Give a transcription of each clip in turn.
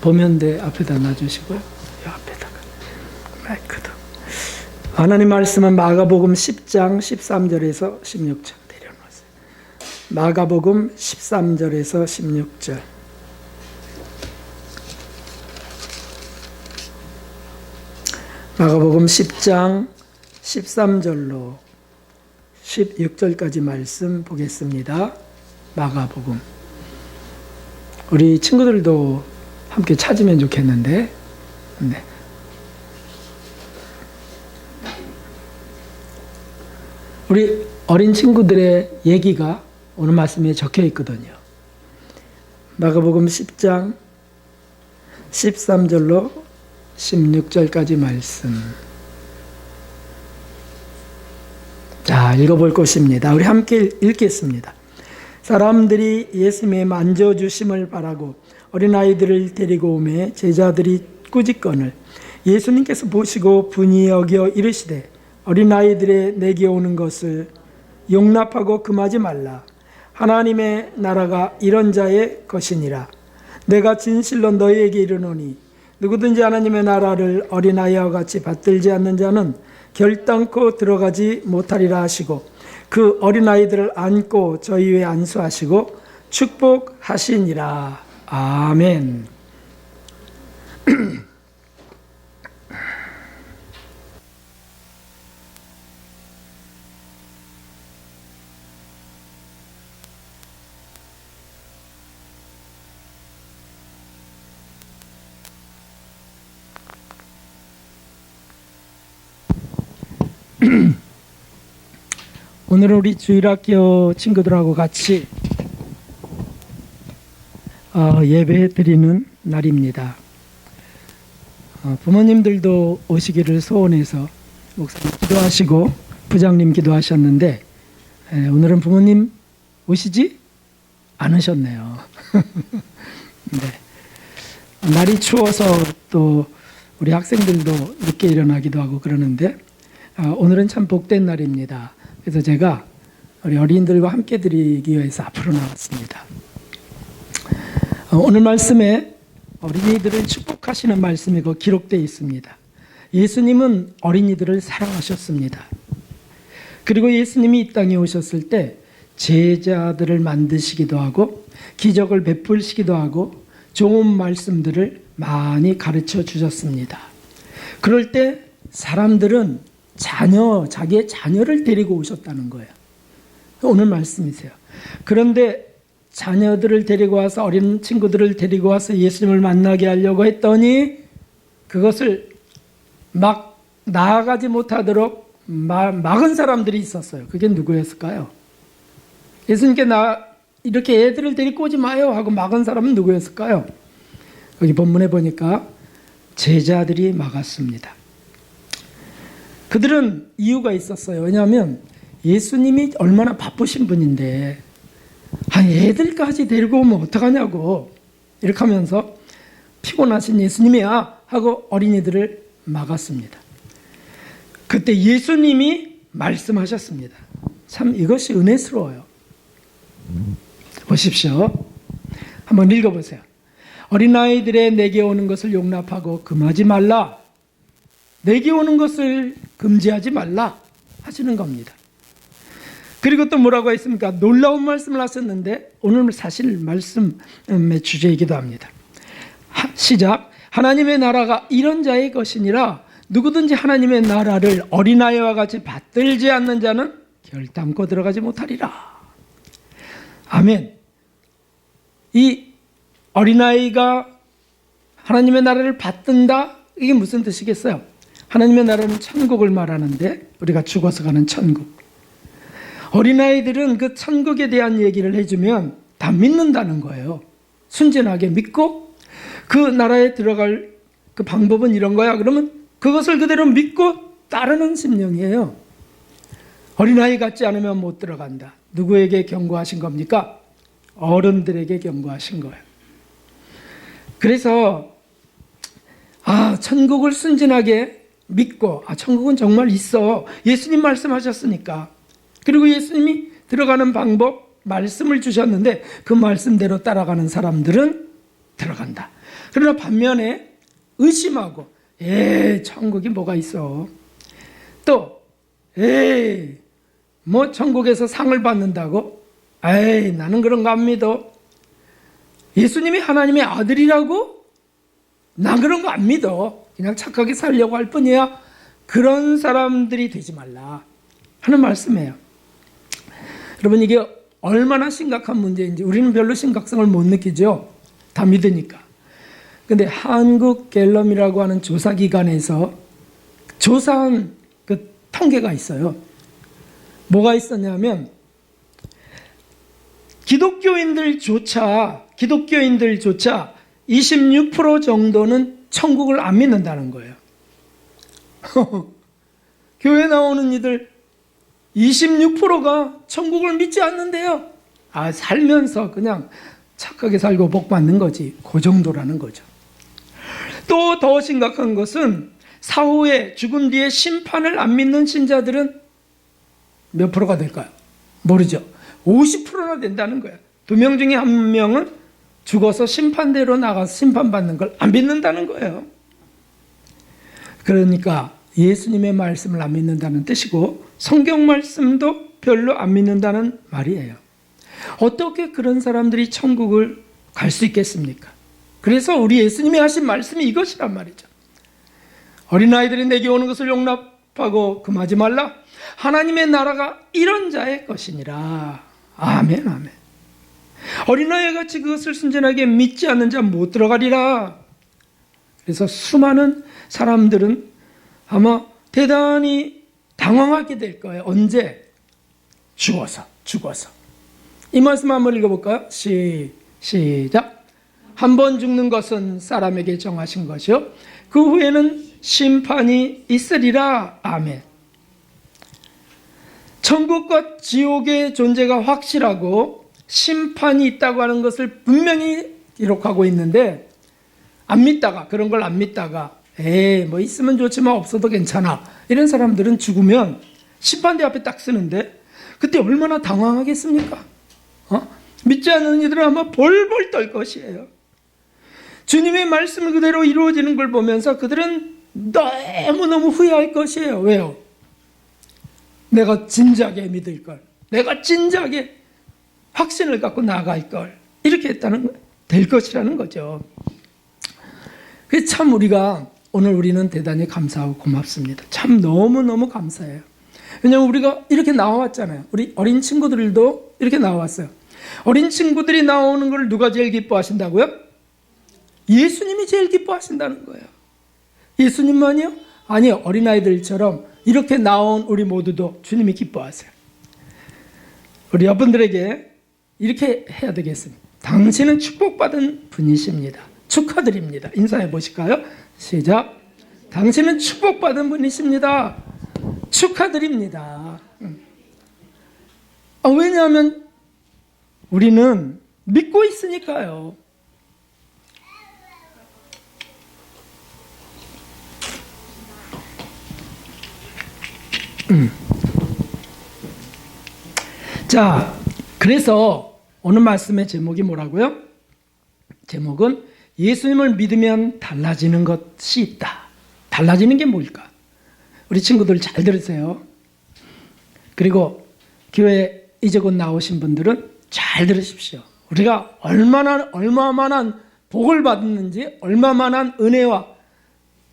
보면대 앞에다 놔주시고요. 이 앞에다가 마이크도. 하나님 말씀은 마가복음 10장 13절에서 16절 내려놓으세요. 마가복음 13절에서 16절. 마가복음 10장 13절로 16절까지 말씀 보겠습니다. 마가복음. 우리 친구들도 함께 찾으면 좋겠는데, 네. 우리 어린 친구들의 얘기가 오늘 말씀에 적혀 있거든요. 마가복음 10장 13절로 16절까지 말씀. 자, 읽어볼 것입니다. 우리 함께 읽겠습니다. 사람들이 예수님의 만져주심을 바라고 어린아이들을 데리고 오매 제자들이 꾸짖거늘 예수님께서 보시고 분이 여겨 이르시되 어린아이들의 내게 오는 것을 용납하고 금하지 말라. 하나님의 나라가 이런 자의 것이니라. 내가 진실로 너희에게 이르노니 누구든지 하나님의 나라를 어린아이와 같이 받들지 않는 자는 결단코 들어가지 못하리라 하시고 그 어린아이들을 안고 저희 위에 안수하시고 축복하시니라. 아멘. 오늘 우리 주일학교 친구들하고 같이 예배 드리는 날입니다. 부모님들도 오시기를 소원해서 목사님 기도하시고 부장님 기도하셨는데 오늘은 부모님 오시지 않으셨네요. 네. 날이 추워서 또 우리 학생들도 늦게 일어나기도 하고 그러는데 오늘은 참 복된 날입니다. 그래서 제가 우리 어린이들과 함께 드리기 위해서 앞으로 나왔습니다. 오늘 말씀에 어린이들을 축복하시는 말씀이 기록되어 있습니다. 예수님은 어린이들을 사랑하셨습니다. 그리고 예수님이 이 땅에 오셨을 때 제자들을 만드시기도 하고 기적을 베풀시기도 하고 좋은 말씀들을 많이 가르쳐 주셨습니다. 그럴 때 사람들은 자기의 자녀를 데리고 오셨다는 거예요. 오늘 말씀이세요. 그런데 자녀들을 데리고 와서 어린 친구들을 데리고 와서 예수님을 만나게 하려고 했더니 그것을 막 나아가지 못하도록 막은 사람들이 있었어요. 그게 누구였을까요? 예수님께 이렇게 애들을 데리고 오지 마요 하고 막은 사람은 누구였을까요? 여기 본문에 보니까 제자들이 막았습니다. 그들은 이유가 있었어요. 왜냐하면 예수님이 얼마나 바쁘신 분인데 애들까지 데리고 오면 어떡하냐고 이렇게 하면서 피곤하신 예수님이야 하고 어린이들을 막았습니다. 그때 예수님이 말씀하셨습니다. 참 이것이 은혜스러워요. 보십시오. 한번 읽어보세요. 어린아이들의 내게 오는 것을 용납하고 금하지 말라. 내게 오는 것을 금지하지 말라 하시는 겁니다. 그리고 또 뭐라고 했습니까? 놀라운 말씀을 하셨는데 오늘 사실 말씀의 주제이기도 합니다. 시작. 하나님의 나라가 이런 자의 것이니라. 누구든지 하나님의 나라를 어린아이와 같이 받들지 않는 자는 결단코 들어가지 못하리라. 아멘. 이 어린아이가 하나님의 나라를 받든다? 이게 무슨 뜻이겠어요? 하나님의 나라는 천국을 말하는데 우리가 죽어서 가는 천국. 어린아이들은 그 천국에 대한 얘기를 해주면 다 믿는다는 거예요. 순진하게 믿고 그 나라에 들어갈 그 방법은 이런 거야. 그러면 그것을 그대로 믿고 따르는 심령이에요. 어린아이 같지 않으면 못 들어간다. 누구에게 경고하신 겁니까? 어른들에게 경고하신 거예요. 그래서 천국을 순진하게 믿고 천국은 정말 있어. 예수님 말씀하셨으니까. 그리고 예수님이 들어가는 방법 말씀을 주셨는데 그 말씀대로 따라가는 사람들은 들어간다. 그러나 반면에 의심하고 천국이 뭐가 있어. 또 뭐 천국에서 상을 받는다고? 나는 그런 거 안 믿어. 예수님이 하나님의 아들이라고? 난 그런 거 안 믿어. 그냥 착하게 살려고 할 뿐이야. 그런 사람들이 되지 말라 하는 말씀이에요. 여러분, 이게 얼마나 심각한 문제인지 우리는 별로 심각성을 못 느끼죠. 다 믿으니까. 근데 한국갤럽이라고 하는 조사기관에서 조사한 그 통계가 있어요. 뭐가 있었냐면 기독교인들조차 26% 정도는 천국을 안 믿는다는 거예요. 교회 나오는 이들 26%가 천국을 믿지 않는데요. 살면서 그냥 착하게 살고 복 받는 거지. 그 정도라는 거죠. 또 더 심각한 것은 사후에 죽은 뒤에 심판을 안 믿는 신자들은 몇 프로가 될까요? 모르죠. 50%나 된다는 거예요. 2명 중에 1명은 죽어서 심판대로 나가서 심판받는 걸 안 믿는다는 거예요. 그러니까 예수님의 말씀을 안 믿는다는 뜻이고 성경 말씀도 별로 안 믿는다는 말이에요. 어떻게 그런 사람들이 천국을 갈 수 있겠습니까? 그래서 우리 예수님이 하신 말씀이 이것이란 말이죠. 어린아이들이 내게 오는 것을 용납하고 금하지 말라. 하나님의 나라가 이런 자의 것이니라. 아멘, 아멘. 어린아이 같이 그것을 순전하게 믿지 않는 자 못 들어가리라. 그래서 수많은 사람들은 아마 대단히 당황하게 될 거예요. 언제? 죽어서. 이 말씀 한번 읽어볼까요? 시작. 한 번 죽는 것은 사람에게 정하신 것이요 그 후에는 심판이 있으리라. 아멘. 천국과 지옥의 존재가 확실하고 심판이 있다고 하는 것을 분명히 기록하고 있는데 그런 걸 안 믿다가 뭐 있으면 좋지만 없어도 괜찮아 이런 사람들은 죽으면 심판대 앞에 딱 쓰는데 그때 얼마나 당황하겠습니까? 믿지 않는 이들은 아마 벌벌 떨 것이에요. 주님의 말씀 그대로 이루어지는 걸 보면서 그들은 너무너무 후회할 것이에요. 왜요? 내가 진작에 믿을 걸, 내가 진작에 확신을 갖고 나갈 걸 이렇게 될 것이라는 거죠. 그래서 참 오늘 우리는 대단히 감사하고 고맙습니다. 참 너무너무 감사해요. 왜냐하면 우리가 이렇게 나와왔잖아요. 우리 어린 친구들도 이렇게 나와왔어요. 어린 친구들이 나오는 걸 누가 제일 기뻐하신다고요? 예수님이 제일 기뻐하신다는 거예요. 예수님만이요? 아니요. 어린아이들처럼 이렇게 나온 우리 모두도 주님이 기뻐하세요. 우리 여러분들에게 이렇게 해야 되겠습니다. 당신은 축복받은 분이십니다. 축하드립니다. 인사해 보실까요? 시작. 당신은 축복받은 분이십니다. 축하드립니다. 왜냐하면 우리는 믿고 있으니까요. 자, 그래서 오늘 말씀의 제목이 뭐라고요? 제목은 예수님을 믿으면 달라지는 것이 있다. 달라지는 게 뭘까? 우리 친구들 잘 들으세요. 그리고 교회 이제 곧 나오신 분들은 잘 들으십시오. 우리가 얼마만한 복을 받았는지, 얼마만한 은혜와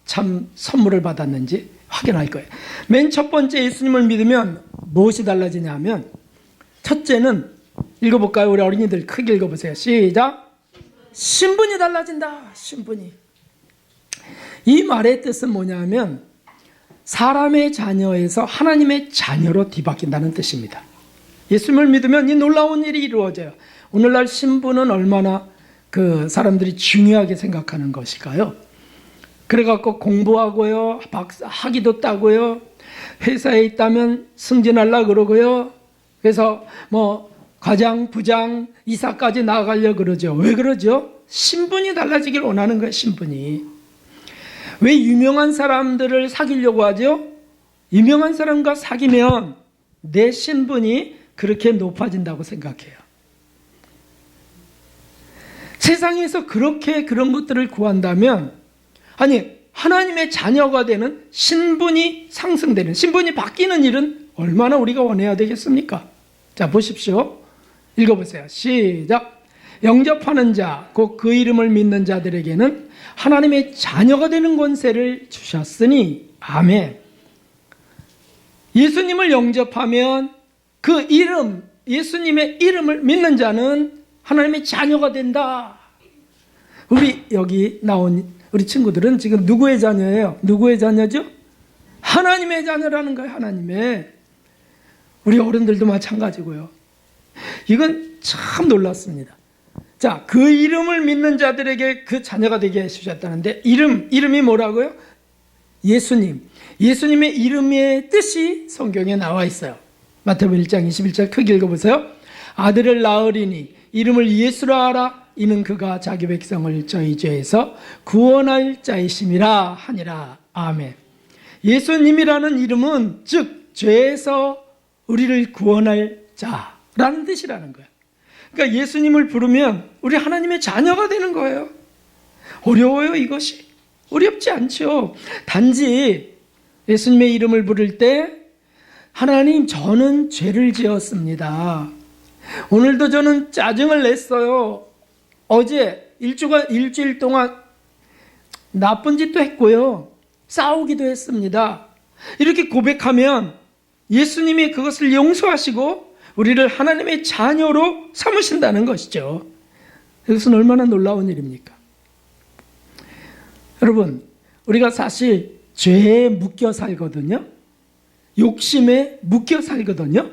참 선물을 받았는지 확인할 거예요. 맨 첫 번째 예수님을 믿으면 무엇이 달라지냐 하면 첫째는 읽어볼까요? 우리 어린이들 크게 읽어보세요. 시작. 신분이 달라진다. 신분이. 이 말의 뜻은 뭐냐면 사람의 자녀에서 하나님의 자녀로 뒤바뀐다는 뜻입니다. 예수님을 믿으면 이 놀라운 일이 이루어져요. 오늘날 신분은 얼마나 그 사람들이 중요하게 생각하는 것일까요? 그래갖고 공부하고요, 학위도 따고요, 회사에 있다면 승진하려고 그러고요, 그래서 과장, 부장, 이사까지 나가려고 그러죠. 왜 그러죠? 신분이 달라지길 원하는 거예요, 신분이. 왜 유명한 사람들을 사귀려고 하죠? 유명한 사람과 사귀면 내 신분이 그렇게 높아진다고 생각해요. 세상에서 그렇게 그런 것들을 구한다면, 아니 하나님의 자녀가 되는 신분이 상승되는, 신분이 바뀌는 일은 얼마나 우리가 원해야 되겠습니까? 자, 보십시오. 읽어보세요. 시작. 영접하는 자, 곧 그 이름을 믿는 자들에게는 하나님의 자녀가 되는 권세를 주셨으니. 아멘. 예수님을 영접하면 그 이름, 예수님의 이름을 믿는 자는 하나님의 자녀가 된다. 우리 여기 나온 우리 친구들은 지금 누구의 자녀예요? 누구의 자녀죠? 하나님의 자녀라는 거예요. 하나님의. 우리 어른들도 마찬가지고요. 이건 참 놀랐습니다. 자, 그 이름을 믿는 자들에게 그 자녀가 되게 해주셨다는데, 이름이 뭐라고요? 예수님. 예수님의 이름의 뜻이 성경에 나와 있어요. 마태복음 1장 21절 크게 읽어보세요. 아들을 낳으리니 이름을 예수라 하라. 이는 그가 자기 백성을 저희 죄에서 구원할 자이심이라 하니라. 아멘. 예수님이라는 이름은 즉 죄에서 우리를 구원할 자라는 뜻이라는 거예요. 그러니까 예수님을 부르면 우리 하나님의 자녀가 되는 거예요. 어려워요, 이것이? 어렵지 않죠. 단지 예수님의 이름을 부를 때, 하나님, 저는 죄를 지었습니다. 오늘도 저는 짜증을 냈어요. 어제 일주일 동안 나쁜 짓도 했고요. 싸우기도 했습니다. 이렇게 고백하면 예수님이 그것을 용서하시고 우리를 하나님의 자녀로 삼으신다는 것이죠. 이것은 얼마나 놀라운 일입니까? 여러분, 우리가 사실 죄에 묶여 살거든요. 욕심에 묶여 살거든요.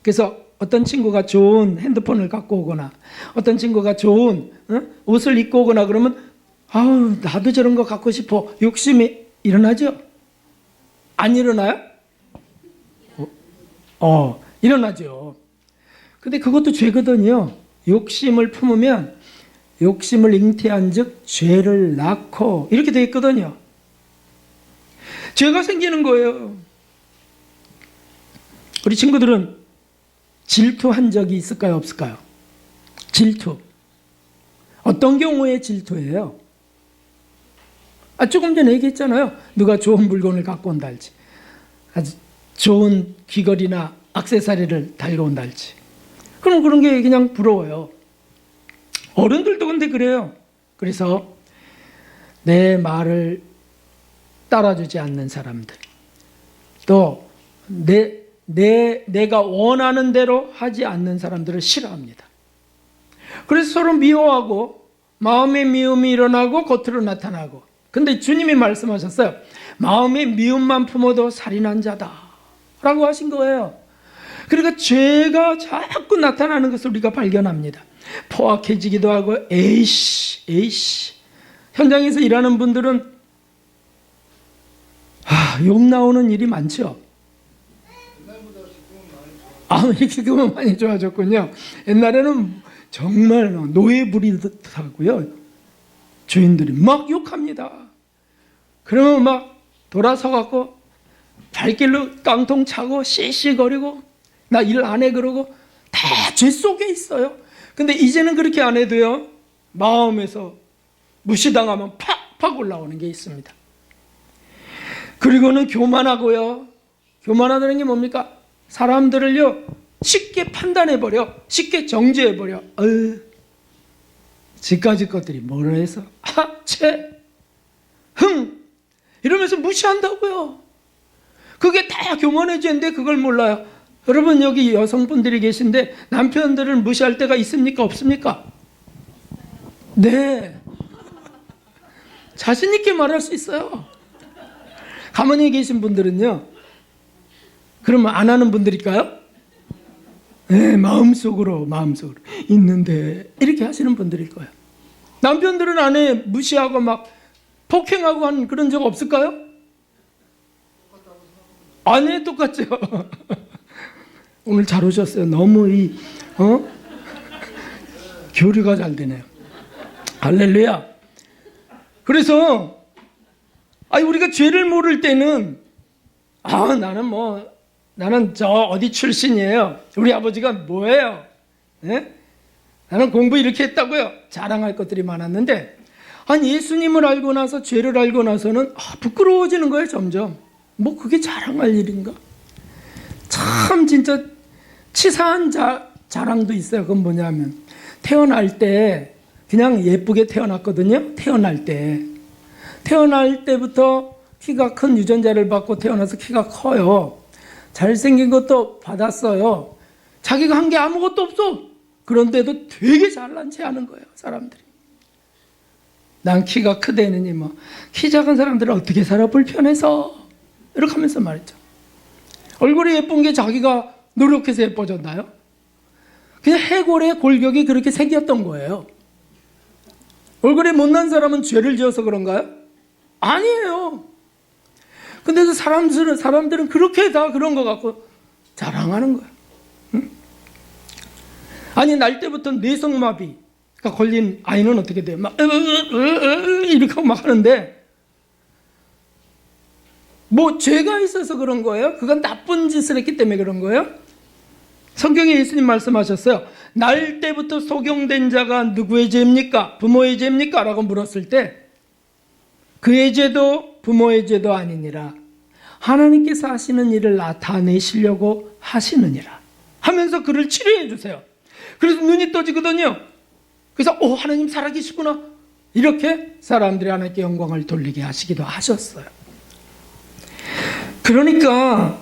그래서 어떤 친구가 좋은 핸드폰을 갖고 오거나, 어떤 친구가 좋은 옷을 입고 오거나 그러면, 아우, 나도 저런 거 갖고 싶어. 욕심이 일어나죠? 안 일어나요? 일어나죠. 근데 그것도 죄거든요. 욕심을 품으면 욕심을 잉태한 즉 죄를 낳고, 이렇게 되어 있거든요. 죄가 생기는 거예요. 우리 친구들은 질투한 적이 있을까요, 없을까요? 질투. 어떤 경우에 질투예요? 조금 전에 얘기했잖아요. 누가 좋은 물건을 갖고 온다 할지, 아주 좋은 귀걸이나 액세서리를 달고 온다 할지, 그럼 그런 게 그냥 부러워요. 어른들도 근데 그래요. 그래서 내 말을 따라주지 않는 사람들, 또 내가 원하는 대로 하지 않는 사람들을 싫어합니다. 그래서 서로 미워하고 마음의 미움이 일어나고 겉으로 나타나고. 근데 주님이 말씀하셨어요. 마음의 미움만 품어도 살인한 자다 라고 하신 거예요. 그러니까 죄가 자꾸 나타나는 것을 우리가 발견합니다. 포악해지기도 하고, 에이씨. 현장에서 일하는 분들은 욕 나오는 일이 많죠. 지금은 많이 좋아졌군요. 옛날에는 정말 노예부리듯하고요. 주인들이 막 욕합니다. 그러면 막 돌아서 갖고 발길로 깡통 차고 씨씨거리고, 나 일 안 해 그러고, 다 죄 속에 있어요. 근데 이제는 그렇게 안 해도요, 마음에서 무시당하면 팍팍 올라오는 게 있습니다. 그리고는 교만하고요. 교만하다는 게 뭡니까? 사람들을요 쉽게 판단해버려, 쉽게 정죄해버려. 지까지 것들이 뭐라 해서 이러면서 무시한다고요. 그게 다 교만의 죄인데 그걸 몰라요. 여러분, 여기 여성분들이 계신데 남편들을 무시할 때가 있습니까, 없습니까? 네, 자신 있게 말할 수 있어요. 가만히 계신 분들은요, 그러면 안 하는 분들일까요? 네, 마음속으로 있는데 이렇게 하시는 분들일 거예요. 남편들은 아내 무시하고 막 폭행하고 한 그런 적 없을까요? 아내 똑같죠. 오늘 잘 오셨어요. 너무 교류가 잘 되네요. 할렐루야. 그래서 우리가 죄를 모를 때는 나는 저 어디 출신이에요. 우리 아버지가 뭐예요? 네? 나는 공부 이렇게 했다고요. 자랑할 것들이 많았는데, 아니 예수님을 알고 나서, 죄를 알고 나서는 부끄러워지는 거예요. 점점. 뭐 그게 자랑할 일인가? 참 진짜 치사한 자랑도 있어요. 그건 뭐냐면, 태어날 때 그냥 예쁘게 태어났거든요. 태어날 때부터 키가 큰 유전자를 받고 태어나서 키가 커요. 잘생긴 것도 받았어요. 자기가 한 게 아무것도 없어. 그런데도 되게 잘난 체 하는 거예요, 사람들이. 난 키가 크대느니 뭐, 키 작은 사람들은 어떻게 살아? 불편해서. 이렇게 하면서 말이죠. 얼굴이 예쁜 게 자기가 노력해서 예뻐졌나요? 그냥 해골의 골격이 그렇게 생겼던 거예요. 얼굴이 못난 사람은 죄를 지어서 그런가요? 아니에요. 근데도 사람들은 그렇게 다 그런 것 같고 자랑하는 거예요. 응? 아니, 날 때부터 뇌성마비가 걸린 아이는 어떻게 돼요? 막 이렇게 하고 막 하는데, 뭐 죄가 있어서 그런 거예요? 그건 나쁜 짓을 했기 때문에 그런 거예요? 성경에 예수님 말씀하셨어요. 날 때부터 소경된 자가 누구의 죄입니까? 부모의 죄입니까? 라고 물었을 때, 그의 죄도 부모의 죄도 아니니라. 하나님께서 하시는 일을 나타내시려고 하시느니라. 하면서 그를 치료해 주세요. 그래서 눈이 떠지거든요. 그래서 하나님 살아계시구나. 이렇게 사람들이 하나님께 영광을 돌리게 하시기도 하셨어요. 그러니까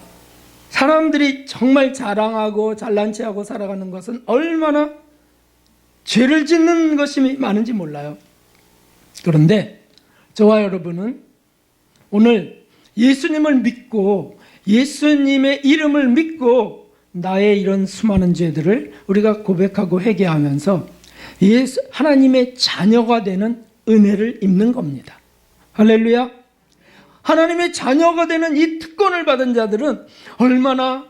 사람들이 정말 자랑하고 잘난 체하고 살아가는 것은 얼마나 죄를 짓는 것이 많은지 몰라요. 그런데 저와 여러분은 오늘 예수님을 믿고 예수님의 이름을 믿고 나의 이런 수많은 죄들을 우리가 고백하고 회개하면서 하나님의 자녀가 되는 은혜를 입는 겁니다. 할렐루야. 하나님의 자녀가 되는 이 특권을 받은 자들은 얼마나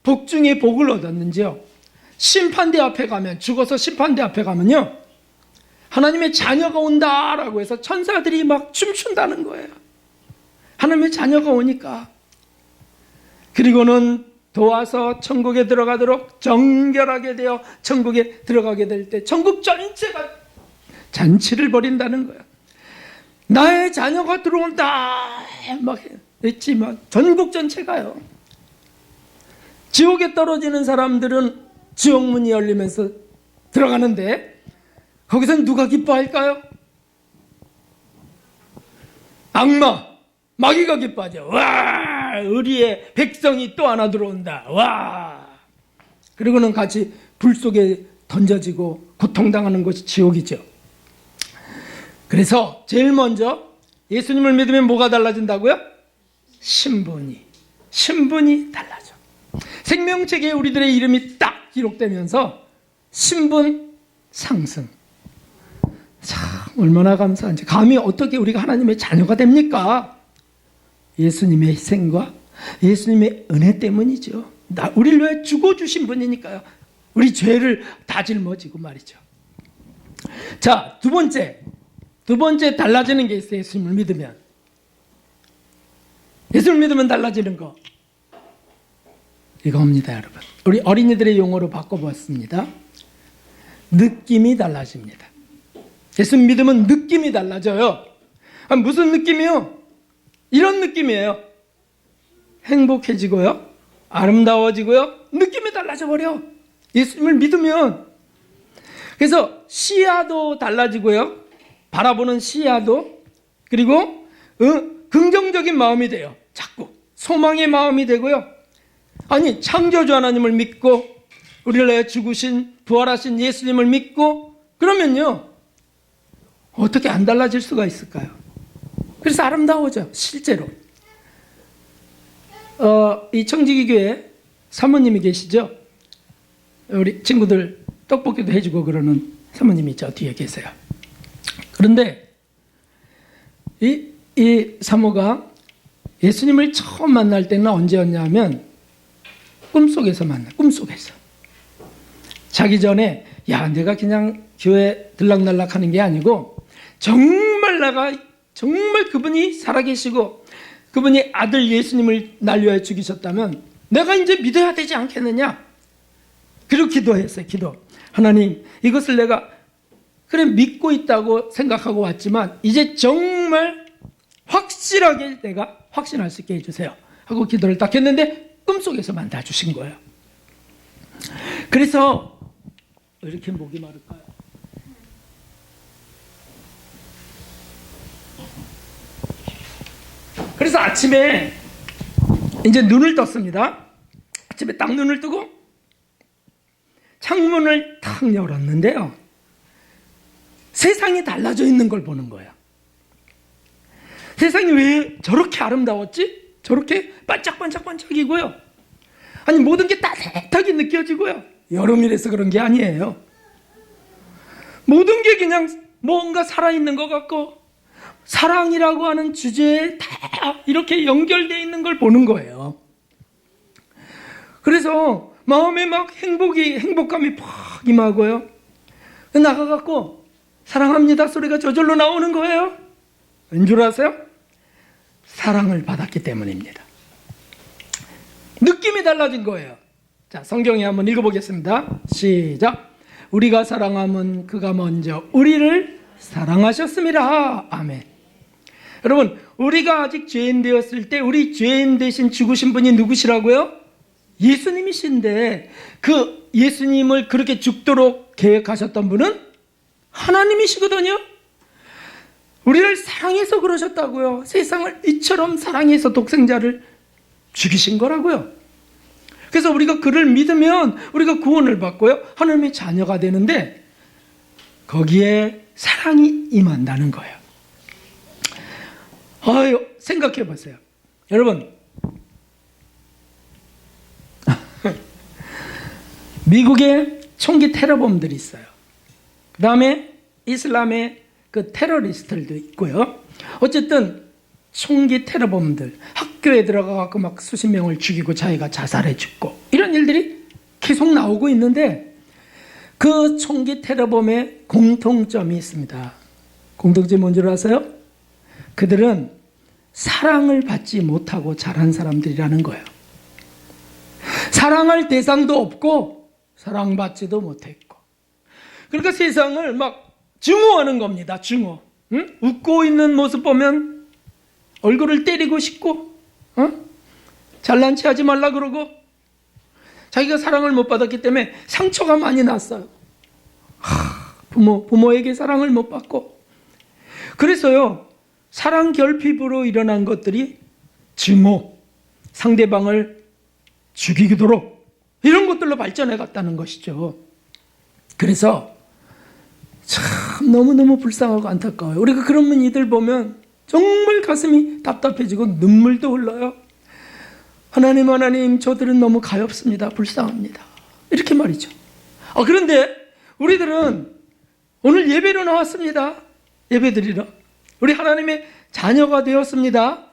복 중에 복을 얻었는지요. 심판대 앞에 가면, 죽어서 심판대 앞에 가면요, 하나님의 자녀가 온다라고 해서 천사들이 막 춤춘다는 거예요. 하나님의 자녀가 오니까. 그리고는 도와서 천국에 들어가도록 정결하게 되어 천국에 들어가게 될 때 천국 전체가 잔치를 벌인다는 거예요. 나의 자녀가 들어온다 막 했지만 전국 전체가요. 지옥에 떨어지는 사람들은 지옥문이 열리면서 들어가는데 거기서 누가 기뻐할까요? 악마, 마귀가 기뻐하죠. 와, 의리의 백성이 또 하나 들어온다. 와. 그리고는 같이 불 속에 던져지고 고통당하는 것이 지옥이죠. 그래서 제일 먼저 예수님을 믿으면 뭐가 달라진다고요? 신분이 달라져. 생명책에 우리들의 이름이 딱 기록되면서 신분 상승. 참 얼마나 감사한지. 감히 어떻게 우리가 하나님의 자녀가 됩니까? 예수님의 희생과 예수님의 은혜 때문이죠. 우리를 위해 죽어주신 분이니까요. 우리 죄를 다 짊어지고 말이죠. 자, 두 번째 달라지는 게 있어요. 예수님을 믿으면. 예수님을 믿으면 달라지는 거. 이겁니다, 여러분. 우리 어린이들의 용어로 바꿔봤습니다. 느낌이 달라집니다. 예수님 믿으면 느낌이 달라져요. 무슨 느낌이요? 이런 느낌이에요. 행복해지고요. 아름다워지고요. 느낌이 달라져 버려. 예수님을 믿으면. 그래서 시야도 달라지고요. 바라보는 시야도. 그리고 긍정적인 마음이 돼요. 자꾸 소망의 마음이 되고요. 아니, 창조주 하나님을 믿고 우리를 위해 죽으신 부활하신 예수님을 믿고 그러면요, 어떻게 안 달라질 수가 있을까요? 그래서 아름다워져. 실제로 이 청지기 교회 사모님이 계시죠? 우리 친구들 떡볶이도 해주고 그러는 사모님이 저 뒤에 계세요. 그런데 이 사모가 예수님을 처음 만날 때는 언제였냐면 꿈속에서 만나. 꿈속에서. 자기 전에 내가 그냥 교회 들락날락 하는 게 아니고 정말 그분이 살아계시고 그분이 아들 예수님을 날 위하여 죽이셨다면 내가 이제 믿어야 되지 않겠느냐. 그리고 기도했어요. 기도. 하나님, 이것을 내가 그래 믿고 있다고 생각하고 왔지만 이제 정말 확실하게 내가 확신할 수 있게 해주세요 하고 기도를 딱 했는데 꿈속에서만 다 주신 거예요. 그래서 왜 이렇게 목이 마를까요? 그래서 아침에 이제 눈을 떴습니다. 아침에 딱 눈을 뜨고 창문을 탁 열었는데요, 세상이 달라져 있는 걸 보는 거예요. 세상이 왜 저렇게 아름다웠지? 저렇게 반짝반짝반짝이고요. 아니, 모든 게 따뜻하게 느껴지고요. 여름이라서 그런 게 아니에요. 모든 게 그냥 뭔가 살아있는 것 같고 사랑이라고 하는 주제에 다 이렇게 연결되어 있는 걸 보는 거예요. 그래서 마음에 막 행복감이 팍 임하고요. 나가갖고 사랑합니다 소리가 저절로 나오는 거예요. 왠 줄 아세요? 사랑을 받았기 때문입니다. 느낌이 달라진 거예요. 자, 성경에 한번 읽어보겠습니다. 시작. 우리가 사랑함은 그가 먼저 우리를 사랑하셨습니다. 아멘. 여러분, 우리가 아직 죄인 되었을 때 우리 죄인 대신 죽으신 분이 누구시라고요? 예수님이신데 그 예수님을 그렇게 죽도록 계획하셨던 분은 하나님이시거든요. 우리를 사랑해서 그러셨다고요. 세상을 이처럼 사랑해서 독생자를 죽이신 거라고요. 그래서 우리가 그를 믿으면 우리가 구원을 받고요, 하나님의 자녀가 되는데 거기에 사랑이 임한다는 거예요. 아유, 생각해 보세요. 여러분, 미국에 총기 테러범들이 있어요. 그 다음에 이슬람의 그 테러리스트들도 있고요. 어쨌든 총기 테러범들, 학교에 들어가서 막 수십 명을 죽이고 자기가 자살해 죽고 이런 일들이 계속 나오고 있는데 그 총기 테러범의 공통점이 있습니다. 공통점이 뭔지 아세요? 그들은 사랑을 받지 못하고 자란 사람들이라는 거예요. 사랑할 대상도 없고 사랑받지도 못했고, 그러니까 세상을 막 증오하는 겁니다. 증오. 응? 웃고 있는 모습 보면 얼굴을 때리고 싶고, 잘난 체 하지 말라 그러고, 자기가 사랑을 못 받았기 때문에 상처가 많이 났어요. 부모에게 사랑을 못 받고. 그래서요, 사랑 결핍으로 일어난 것들이 증오, 상대방을 죽이도록 이런 것들로 발전해 갔다는 것이죠. 그래서 참 너무너무 불쌍하고 안타까워요. 우리가 그런 이들 보면 정말 가슴이 답답해지고 눈물도 흘러요. 하나님, 저들은 너무 가엾습니다. 불쌍합니다. 이렇게 말이죠. 그런데 우리들은 오늘 예배로 나왔습니다. 예배드리러. 우리 하나님의 자녀가 되었습니다.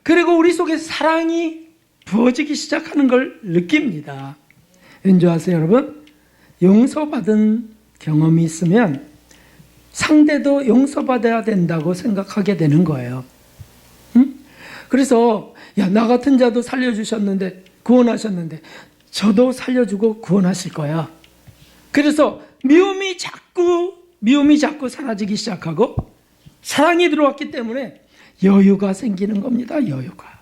그리고 우리 속에 사랑이 부어지기 시작하는 걸 느낍니다. 왠지 아세요, 여러분? 용서받은 경험이 있으면 상대도 용서받아야 된다고 생각하게 되는 거예요. 그래서 나 같은 자도 살려주셨는데, 구원하셨는데 저도 살려주고 구원하실 거야. 그래서 미움이 자꾸 사라지기 시작하고 사랑이 들어왔기 때문에 여유가 생기는 겁니다. 여유가.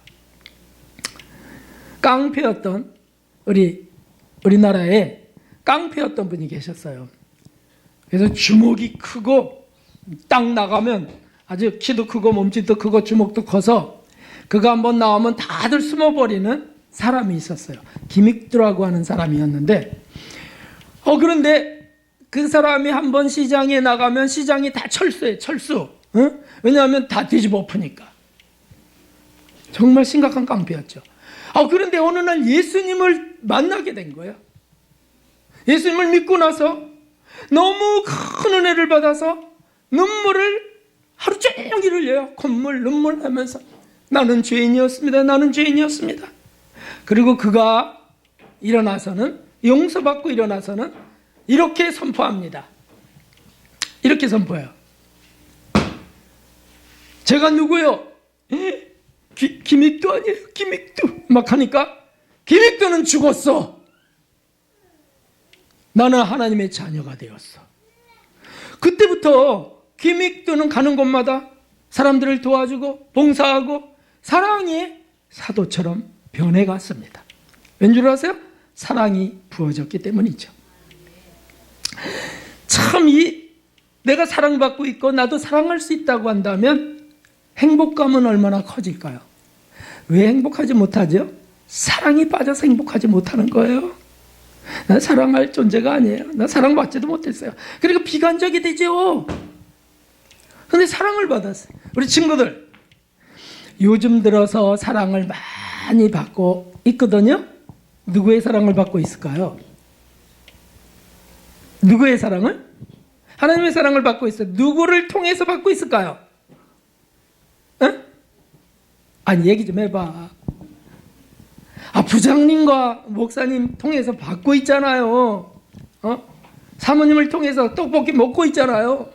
깡패였던 우리나라에 깡패였던 분이 계셨어요. 그래서 주먹이 크고 딱 나가면 아주 키도 크고 몸집도 크고 주먹도 커서 그가 한번 나오면 다들 숨어버리는 사람이 있었어요. 김익두라고 하는 사람이었는데, 그런데 그 사람이 한번 시장에 나가면 시장이 다 철수예요. 철수. 왜냐하면 다 뒤집어 엎으니까. 정말 심각한 깡패였죠. 그런데 어느 날 예수님을 만나게 된 거예요. 예수님을 믿고 나서 너무 큰 은혜를 받아서 눈물을 하루 종일 흘려요. 눈물 하면서 나는 죄인이었습니다. 그리고 그가 용서받고 일어나서는 이렇게 선포합니다. 이렇게 선포해요. 제가 누구요? 김익두 아니에요? 김익두. 막 하니까 김익두는 죽었어. 나는 하나님의 자녀가 되었어. 그때부터 기믹도는 가는 곳마다 사람들을 도와주고 봉사하고 사랑의 사도처럼 변해갔습니다. 왠 줄 아세요? 사랑이 부어졌기 때문이죠. 참 내가 사랑받고 있고 나도 사랑할 수 있다고 한다면 행복감은 얼마나 커질까요? 왜 행복하지 못하죠? 사랑이 빠져서 행복하지 못하는 거예요. 나 사랑할 존재가 아니에요. 나 사랑받지도 못했어요. 그리고 비관적이 되죠. 근데 사랑을 받았어요. 우리 친구들 요즘 들어서 사랑을 많이 받고 있거든요. 누구의 사랑을 받고 있을까요? 누구의 사랑을? 하나님의 사랑을 받고 있어요. 누구를 통해서 받고 있을까요? 에? 아니 얘기 좀 해봐. 부장님과 목사님 통해서 받고 있잖아요. 사모님을 통해서 떡볶이 먹고 있잖아요.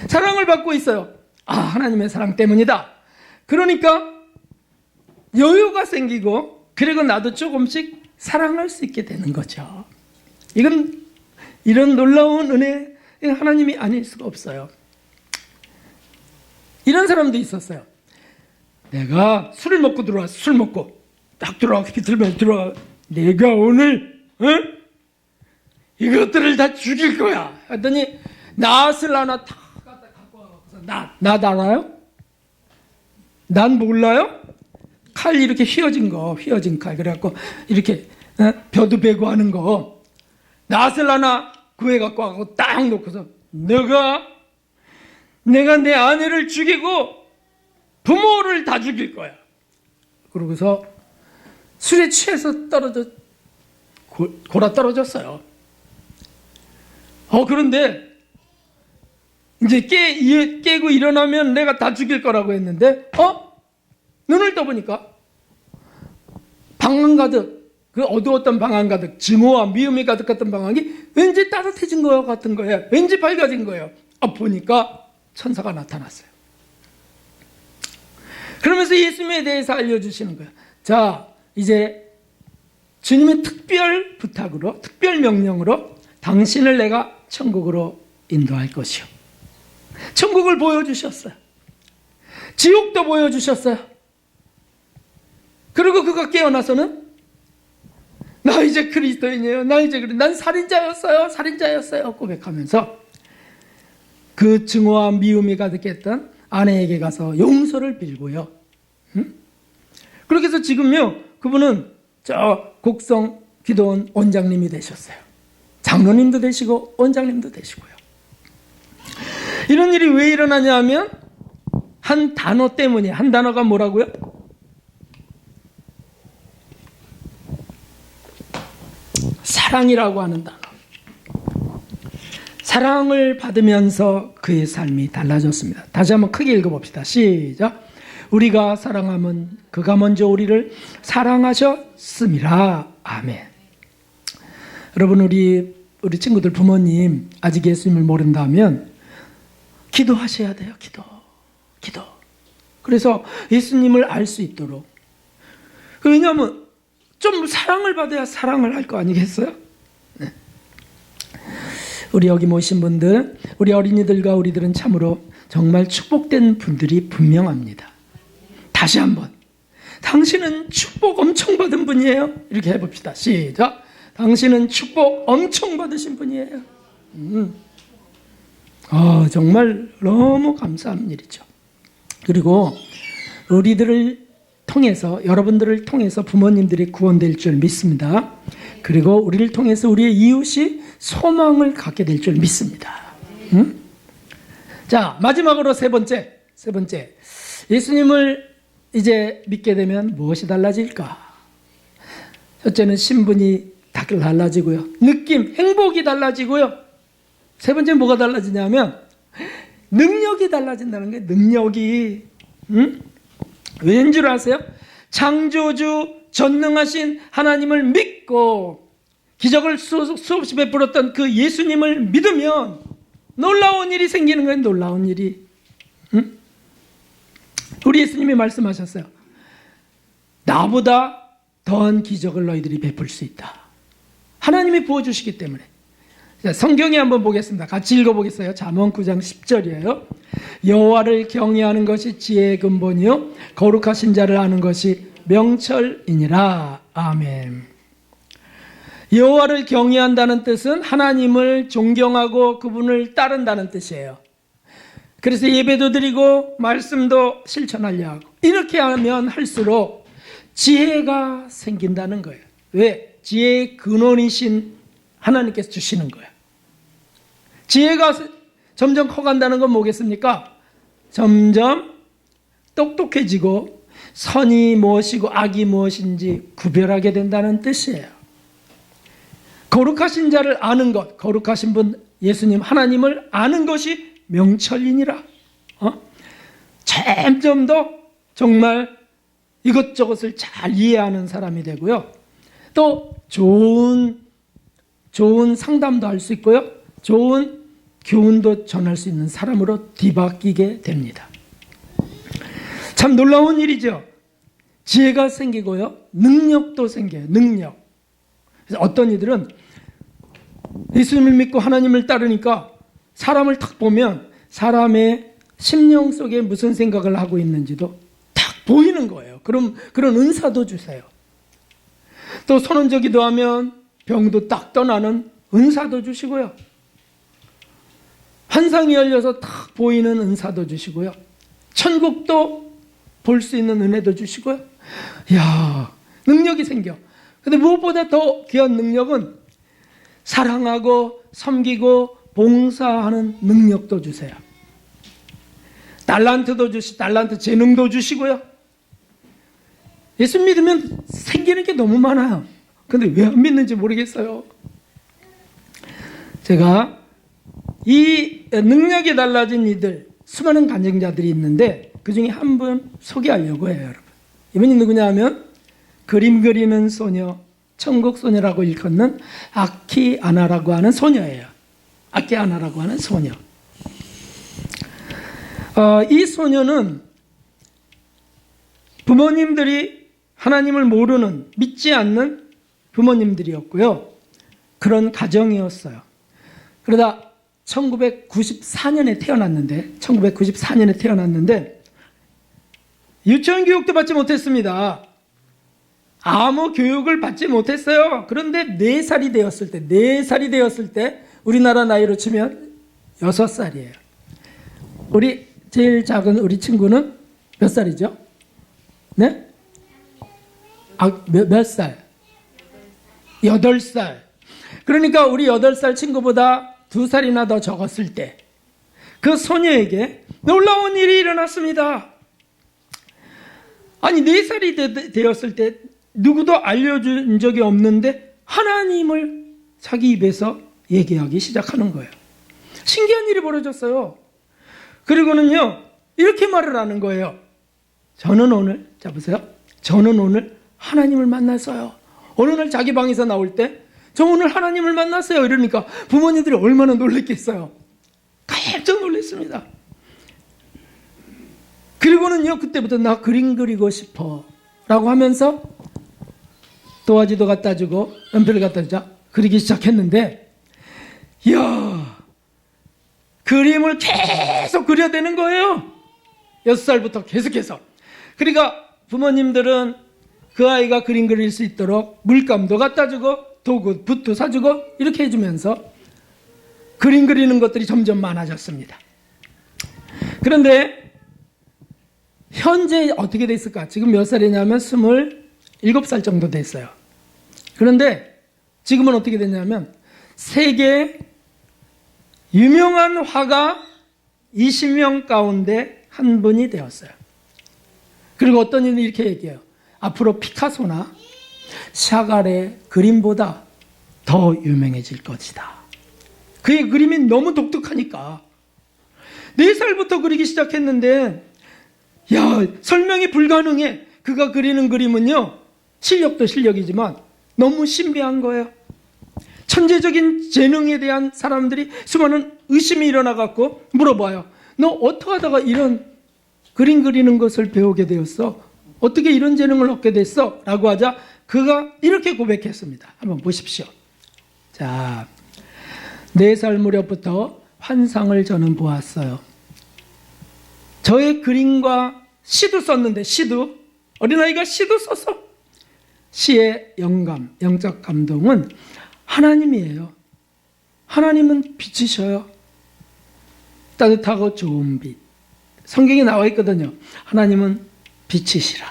사랑을 받고 있어요. 하나님의 사랑 때문이다. 그러니까 여유가 생기고 그리고 나도 조금씩 사랑할 수 있게 되는 거죠. 이런 놀라운 은혜 하나님이 아닐 수가 없어요. 이런 사람도 있었어요. 내가 술을 먹고 들어왔어. 술 먹고 딱 들어와 비틀면 들어와. 내가 오늘 이것들을 다 죽일 거야. 하더니 낫을 하나 탁 갖다 갖고 와서 낫 알아요? 난 몰라요? 칼 이렇게 휘어진 칼. 그래갖고 이렇게 벼도 베고 하는 거. 낫을 하나 구해 갖고 와서 딱 놓고서 내가 내 아내를 죽이고 부모를 다 죽일 거야. 그러고서 술에 취해서 골아 떨어졌어요. 그런데 이제 깨고 일어나면 내가 다 죽일 거라고 했는데 눈을 떠보니까 방황 가득, 그 어두웠던 방황 가득, 증오와 미움이 가득했던 방황이 왠지 따뜻해진 것 같은 거예요. 왠지 밝아진 거예요. 보니까 천사가 나타났어요. 그러면서 예수님에 대해서 알려주시는 거예요. 자, 이제 주님의 특별 부탁으로, 특별 명령으로 당신을 내가 천국으로 인도할 것이요. 천국을 보여주셨어요. 지옥도 보여주셨어요. 그리고 그가 깨어나서는 나 이제 그리스도인이에요. 난 살인자였어요. 고백하면서 그 증오와 미움이 가득했던 아내에게 가서 용서를 빌고요. 그렇게 해서 지금요, 그분은 저 곡성 기도원 원장님이 되셨어요. 장로님도 되시고 원장님도 되시고요. 이런 일이 왜 일어나냐 하면 한 단어 때문에. 한 단어가 뭐라고요? 사랑이라고 하는 단어. 사랑을 받으면서 그의 삶이 달라졌습니다. 다시 한번 크게 읽어봅시다. 시작. 우리가 사랑하면 그가 먼저 우리를 사랑하셨음이라. 아멘. 여러분, 우리 친구들 부모님 아직 예수님을 모른다면 기도하셔야 돼요. 기도. 그래서 예수님을 알 수 있도록. 왜냐하면 좀 사랑을 받아야 사랑을 할 거 아니겠어요? 네. 우리 여기 모신 분들, 우리 어린이들과 우리들은 참으로 정말 축복된 분들이 분명합니다. 다시 한번, 당신은 축복 엄청 받은 분이에요. 이렇게 해봅시다. 시작. 당신은 축복 엄청 받으신 분이에요. 정말 너무 감사한 일이죠. 그리고 우리들을 통해서, 여러분들을 통해서 부모님들이 구원될 줄 믿습니다. 그리고 우리를 통해서 우리의 이웃이 소망을 갖게 될 줄 믿습니다. 자, 마지막으로 세 번째. 예수님을 이제 믿게 되면 무엇이 달라질까? 첫째는 신분이 달라지고요. 느낌, 행복이 달라지고요. 세 번째는 뭐가 달라지냐면 능력이 달라진다는 거예요. 능력이. 왠 줄 아세요? 창조주 전능하신 하나님을 믿고 기적을 수없이 베풀었던 그 예수님을 믿으면 놀라운 일이 생기는 거예요. 놀라운 일이. 우리 예수님이 말씀하셨어요. 나보다 더한 기적을 너희들이 베풀 수 있다. 하나님이 부어주시기 때문에. 자, 성경에 한번 보겠습니다. 같이 읽어보겠어요. 잠언 9장 10절이에요. 여호와를 경외하는 것이 지혜의 근본이요 거룩하신 자를 아는 것이 명철이니라. 아멘. 여호와를 경외한다는 뜻은 하나님을 존경하고 그분을 따른다는 뜻이에요. 그래서 예배도 드리고 말씀도 실천하려 하고, 이렇게 하면 할수록 지혜가 생긴다는 거예요. 왜? 지혜의 근원이신 하나님께서 주시는 거예요. 지혜가 점점 커간다는 건 뭐겠습니까? 점점 똑똑해지고 선이 무엇이고 악이 무엇인지 구별하게 된다는 뜻이에요. 거룩하신 자를 아는 것, 거룩하신 분 예수님 하나님을 아는 것이 명철이니라. 점점 더 정말 이것저것을 잘 이해하는 사람이 되고요. 또 좋은 상담도 할 수 있고요. 좋은 교훈도 전할 수 있는 사람으로 뒤바뀌게 됩니다. 참 놀라운 일이죠. 지혜가 생기고요. 능력도 생겨요. 능력. 그래서 어떤 이들은 예수님을 믿고 하나님을 따르니까 사람을 탁 보면 사람의 심령 속에 무슨 생각을 하고 있는지도 탁 보이는 거예요. 그런 은사도 주세요. 또 선언적기도 하면 병도 딱 떠나는 은사도 주시고요. 환상이 열려서 탁 보이는 은사도 주시고요. 천국도 볼 수 있는 은혜도 주시고요. 이야, 능력이 생겨. 근데 무엇보다 더 귀한 능력은 사랑하고 섬기고 봉사하는 능력도 주세요. 달란트 재능도 주시고요. 예수 믿으면 생기는 게 너무 많아요. 근데 왜 안 믿는지 모르겠어요. 제가 이 능력이 달라진 이들, 수많은 간증자들이 있는데 그 중에 한 분 소개하려고 해요, 여러분. 이분이 누구냐 하면 그림 그리는 소녀, 천국 소녀라고 일컫는 아키아나라고 하는 소녀예요. 아키아나라고 하는 소녀. 이 소녀는 부모님들이 하나님을 모르는, 믿지 않는 부모님들이었고요. 그런 가정이었어요. 그러다 1994년에 태어났는데 유치원 교육도 받지 못했습니다. 아무 교육을 받지 못했어요. 그런데 4살이 되었을 때 우리나라 나이로 치면 6살이에요. 우리 제일 작은 우리 친구는 몇 살이죠? 네? 몇 살? 8살. 그러니까 우리 8살 친구보다 2살이나 더 적었을 때 그 소녀에게 놀라운 일이 일어났습니다. 아니 4살이 되었을 때 누구도 알려준 적이 없는데 하나님을 자기 입에서 얘기하기 시작하는 거예요. 신기한 일이 벌어졌어요. 그리고는요 이렇게 말을 하는 거예요. 저는 오늘 하나님을 만났어요. 어느 날 자기 방에서 나올 때 저 오늘 하나님을 만났어요. 이러니까 부모님들이 얼마나 놀랬겠어요. 깜짝 놀랐습니다. 그리고는요 그때부터 나 그림 그리고 싶어 라고 하면서 도화지도 갖다 주고 연필을 갖다 주자 그리기 시작했는데, 이야, 그림을 계속 그려대는 거예요. 6살부터 계속해서. 그러니까 부모님들은 그 아이가 그림 그릴 수 있도록 물감도 갖다 주고 도구, 붓도 사주고 이렇게 해주면서 그림 그리는 것들이 점점 많아졌습니다. 그런데 현재 어떻게 됐을까? 지금 몇 살이냐면 27살 정도 됐어요. 그런데 지금은 어떻게 됐냐면 세계 유명한 화가 20명 가운데 한 분이 되었어요. 그리고 어떤 이는 이렇게 얘기해요. 앞으로 피카소나 샤갈의 그림보다 더 유명해질 것이다. 그의 그림이 너무 독특하니까 4살부터 그리기 시작했는데 야, 설명이 불가능해. 그가 그리는 그림은요 실력도 실력이지만 너무 신비한 거예요. 천재적인 재능에 대한 사람들이 수많은 의심이 일어나갖고 물어봐요. 너 어떻게 하다가 이런 그림 그리는 것을 배우게 되었어? 어떻게 이런 재능을 얻게 됐어? 라고 하자 그가 이렇게 고백했습니다. 한번 보십시오. 자, 4살 무렵부터 환상을 저는 보았어요. 저의 그림과 시도 썼는데, 시도, 어린아이가 시도 써서 시의 영감, 영적 감동은 하나님이에요. 하나님은 빛이셔요. 따뜻하고 좋은 빛. 성경에 나와 있거든요. 하나님은 빛이시라.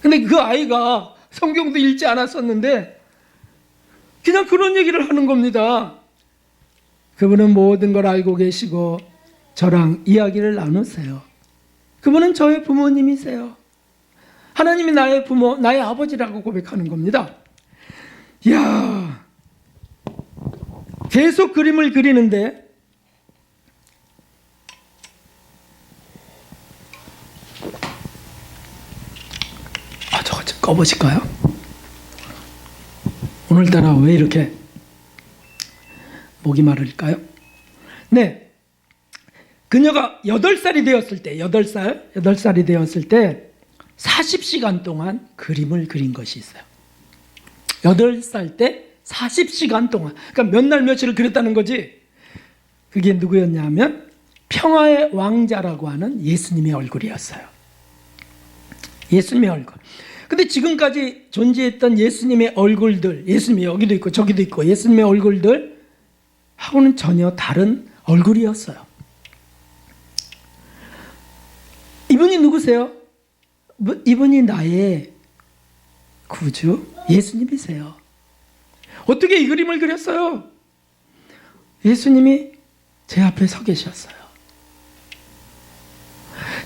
근데 그 아이가 성경도 읽지 않았었는데 그냥 그런 얘기를 하는 겁니다. 그분은 모든 걸 알고 계시고 저랑 이야기를 나누세요. 그분은 저의 부모님이세요. 하나님이 나의 부모, 나의 아버지라고 고백하는 겁니다. 이야, 계속 그림을 그리는데 저거 좀 꺼보실까요? 오늘따라 왜 이렇게 목이 마를까요? 네, 그녀가 8살이 되었을 때 8살이 되었을 때 40시간 동안 그림을 그린 것이 있어요. 8살 때 40시간 동안, 그러니까 몇 날 며칠을 그렸다는 거지. 그게 누구였냐면 평화의 왕자라고 하는 예수님의 얼굴이었어요. 예수님의 얼굴. 근데 지금까지 존재했던 예수님의 얼굴들, 예수님이 여기도 있고 저기도 있고 예수님의 얼굴들 하고는 전혀 다른 얼굴이었어요. 이분이 누구세요? 이분이 나의 구주 예수님이세요. 어떻게 이 그림을 그렸어요? 예수님이 제 앞에 서 계셨어요.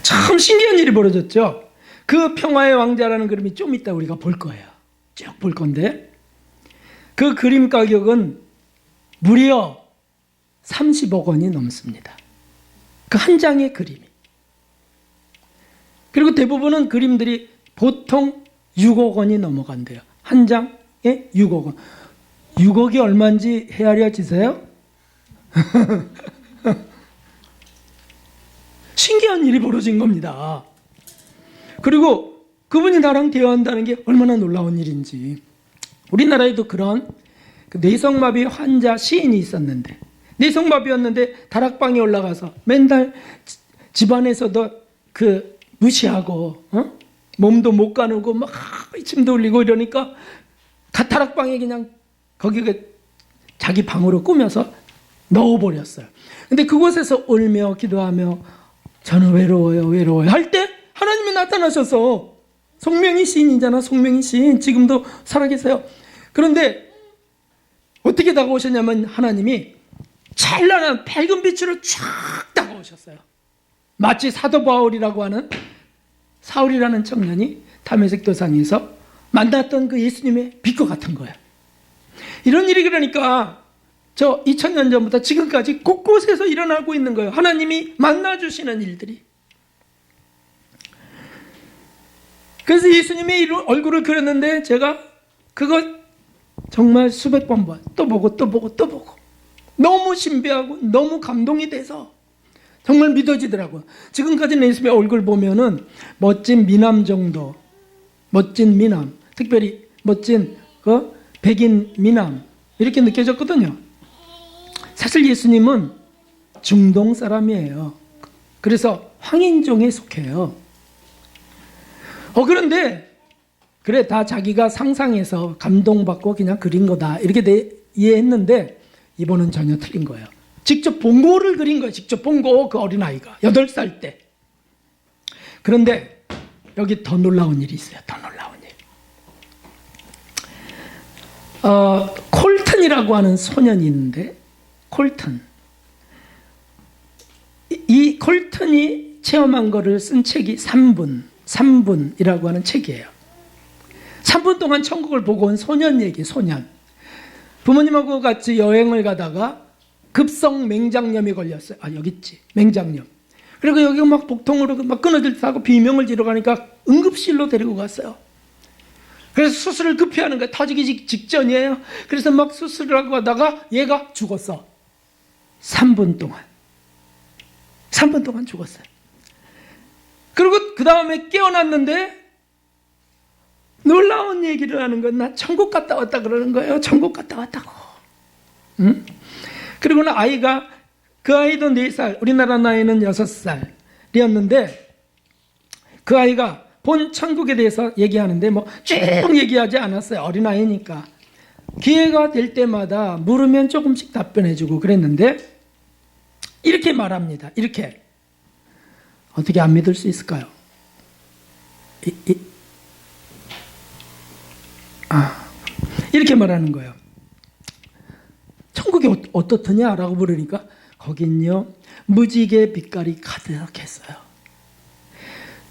참 신기한 일이 벌어졌죠. 그 평화의 왕자라는 그림이 좀 이따 우리가 볼 거예요. 쭉 볼 건데 그 그림 가격은 무려 30억 원이 넘습니다. 그 한 장의 그림이. 그리고 대부분은 그림들이 보통 6억 원이 넘어간대요. 한 장에 6억 원. 6억이 얼마인지 헤아려지세요? 신기한 일이 벌어진 겁니다. 그리고 그분이 나랑 대화한다는 게 얼마나 놀라운 일인지. 우리나라에도 그런 뇌성마비 환자 시인이 있었는데, 뇌성마비였는데 다락방에 올라가서 맨날 집안에서도 무시하고 몸도 못 가누고 막 침도 흘리고 이러니까 다락방에 그냥 거기에 자기 방으로 꾸며서 넣어버렸어요. 근데 그곳에서 울며 기도하며 저는 외로워요 할 때 하나님이 나타나셔서, 송명희 시인이잖아. 송명희 시인 지금도 살아계세요. 그런데 어떻게 다가오셨냐면 하나님이 찬란한 밝은 빛으로 쫙 다가오셨어요. 마치 사도 바울이라고 하는 사울이라는 청년이 다메섹 도상에서 만났던 그 예수님의 빛과 같은 거예요. 이런 일이 그러니까 저 2000년 전부터 지금까지 곳곳에서 일어나고 있는 거예요. 하나님이 만나주시는 일들이. 그래서 예수님의 얼굴을 그렸는데 제가 그거 정말 수백 번 봐. 또 보고 너무 신비하고 너무 감동이 돼서 정말 믿어지더라고요. 지금까지는 예수님의 얼굴 보면은 멋진 미남 정도, 멋진 미남, 특별히 멋진 백인 미남 이렇게 느껴졌거든요. 사실 예수님은 중동 사람이에요. 그래서 황인종에 속해요. 그런데 그래 다 자기가 상상해서 감동받고 그냥 그린 거다 이렇게 이해했는데 이번은 전혀 틀린 거예요. 직접 본 거를 그린 거예요. 직접 본 거, 그 어린아이가 8살 때. 그런데 여기 더 놀라운 일이 있어요. 더 놀라운 일. 콜튼이라고 하는 소년이 있는데, 콜튼. 이 콜튼이 체험한 거를 쓴 책이 3분이라고 하는 책이에요. 3분 동안 천국을 보고 온 소년 얘기, 소년. 부모님하고 같이 여행을 가다가 급성 맹장염이 걸렸어요. 여기 있지. 맹장염. 그리고 여기가 막 복통으로 막 끊어질 듯 하고 비명을 지르가니까 응급실로 데리고 갔어요. 그래서 수술을 급히 하는 거예요. 터지기 직전이에요. 그래서 막 수술을 하고 하다가 얘가 죽었어. 3분 동안 죽었어요. 그리고 그 다음에 깨어났는데 놀라운 얘기를 하는 건 나 천국 갔다 왔다 그러는 거예요. 천국 갔다 왔다고. 응? 그리고는 아이가, 그 아이도 4살, 우리나라 나이는 6살이었는데 그 아이가 본 천국에 대해서 얘기하는데 뭐 쭉 얘기하지 않았어요. 어린아이니까. 기회가 될 때마다 물으면 조금씩 답변해주고 그랬는데 이렇게 말합니다. 이렇게. 어떻게 안 믿을 수 있을까요? 이렇게 말하는 거예요. 천국이 어떻더냐? 라고 물으니까 거긴요 무지개 빛깔이 가득했어요.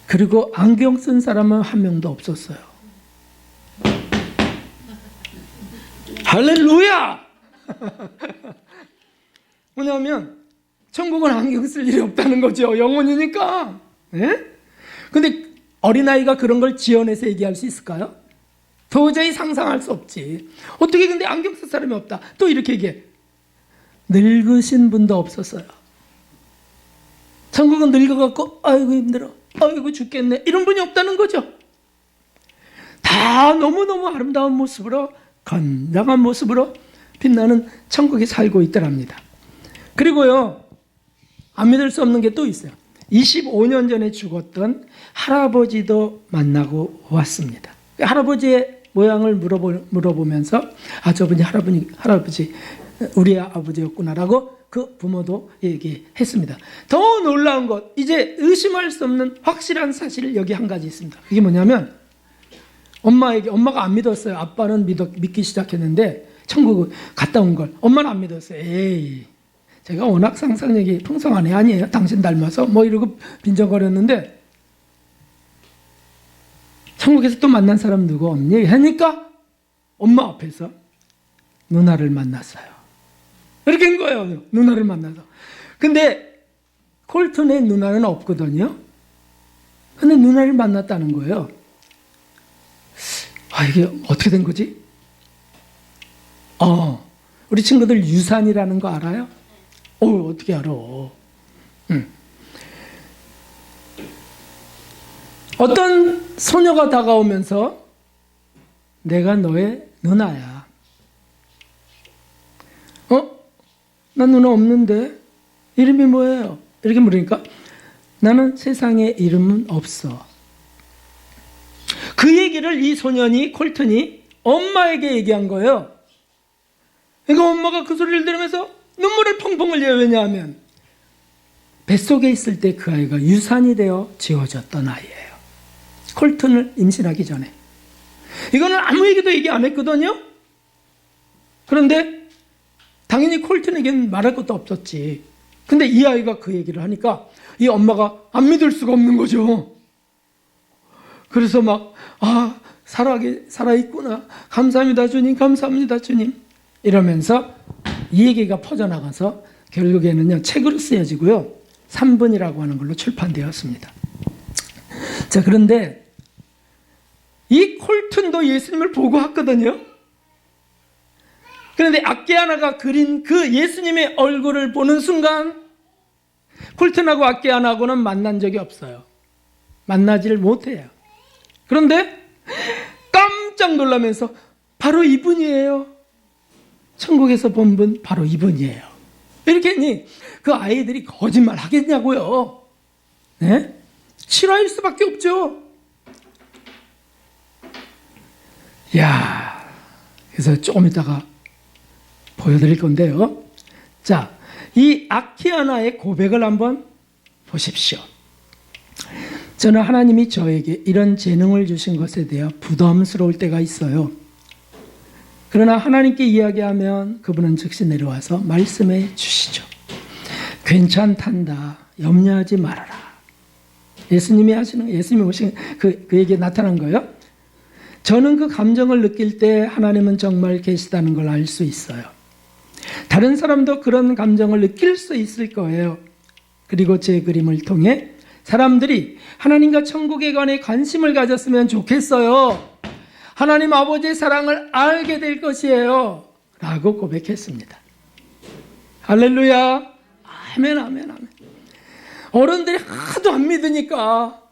그리고 안경 쓴 사람은 한 명도 없었어요. 할렐루야! 뭐냐면 천국은 안경 쓸 일이 없다는 거죠. 영혼이니까. 예? 근데 어린아이가 그런 걸 지어내서 얘기할 수 있을까요? 도저히 상상할 수 없지. 어떻게 근데 안경 쓸 사람이 없다. 또 이렇게 얘기해. 늙으신 분도 없었어요. 천국은 늙어갖고 아이고 힘들어. 아이고 죽겠네. 이런 분이 없다는 거죠. 다 너무너무 아름다운 모습으로 건강한 모습으로 빛나는 천국에 살고 있더랍니다. 그리고요. 안 믿을 수 없는 게 또 있어요. 25년 전에 죽었던 할아버지도 만나고 왔습니다. 할아버지의 모양을 물어보면서 저분이 할아버지 우리 아버지였구나라고 그 부모도 얘기했습니다. 더 놀라운 것, 이제 의심할 수 없는 확실한 사실 여기 한 가지 있습니다. 그게 뭐냐면 엄마가 안 믿었어요. 아빠는 믿기 시작했는데 천국 갔다 온 걸 엄마는 안 믿었어요. 에이, 제가 워낙 상상력이 풍성한 애 아니에요. 당신 닮아서 뭐 이러고 빈정거렸는데 천국에서 또 만난 사람 누구 없니? 하니까 엄마 앞에서 누나를 만났어요. 이렇게 한 거예요. 누나를 만나서. 근데 콜튼의 누나는 없거든요. 근데 누나를 만났다는 거예요. 이게 어떻게 된 거지? 우리 친구들 유산이라는 거 알아요? 어떻게 알아? 어떤 소녀가 다가오면서 내가 너의 누나야. 난 누나 없는데 이름이 뭐예요? 이렇게 물으니까 나는 세상에 이름은 없어. 그 얘기를 이 소년이 콜튼이 엄마에게 얘기한 거예요. 그러니까 엄마가 그 소리를 들으면서 눈물을 펑펑 흘려요. 왜냐하면 뱃속에 있을 때 그 아이가 유산이 되어 지워졌던 아이예요. 콜튼을 임신하기 전에. 이거는 아무 얘기도 얘기 안 했거든요. 그런데 당연히 콜튼에게는 말할 것도 없었지. 근데 이 아이가 그 얘기를 하니까 이 엄마가 안 믿을 수가 없는 거죠. 그래서 막 살아있구나. 감사합니다 주님, 감사합니다 주님. 이러면서 이 얘기가 퍼져나가서 결국에는요 책으로 쓰여지고요 3분이라고 하는 걸로 출판되었습니다. 자, 그런데 이 콜튼도 예수님을 보고 왔거든요. 그런데 아케아나가 그린 그 예수님의 얼굴을 보는 순간 콜튼하고 아케아나하고는 만난 적이 없어요. 만나지를 못해요. 그런데 깜짝 놀라면서 바로 이분이에요. 천국에서 본 분 바로 이분이에요. 이렇게 했니 그 아이들이 거짓말 하겠냐고요. 네? 실화일 수밖에 없죠. 그래서 조금 이따가 보여드릴 건데요. 자, 이 아키아나의 고백을 한번 보십시오. 저는 하나님이 저에게 이런 재능을 주신 것에 대해 부담스러울 때가 있어요. 그러나 하나님께 이야기하면 그분은 즉시 내려와서 말씀해 주시죠. 괜찮단다. 염려하지 말아라. 예수님이 오신 그 얘기에 나타난 거예요. 저는 그 감정을 느낄 때 하나님은 정말 계시다는 걸 알 수 있어요. 다른 사람도 그런 감정을 느낄 수 있을 거예요. 그리고 제 그림을 통해 사람들이 하나님과 천국에 관해 관심을 가졌으면 좋겠어요. 하나님 아버지의 사랑을 알게 될 것이에요. 라고 고백했습니다. 할렐루야. 아멘, 아멘, 아멘. 어른들이 하도 안 믿으니까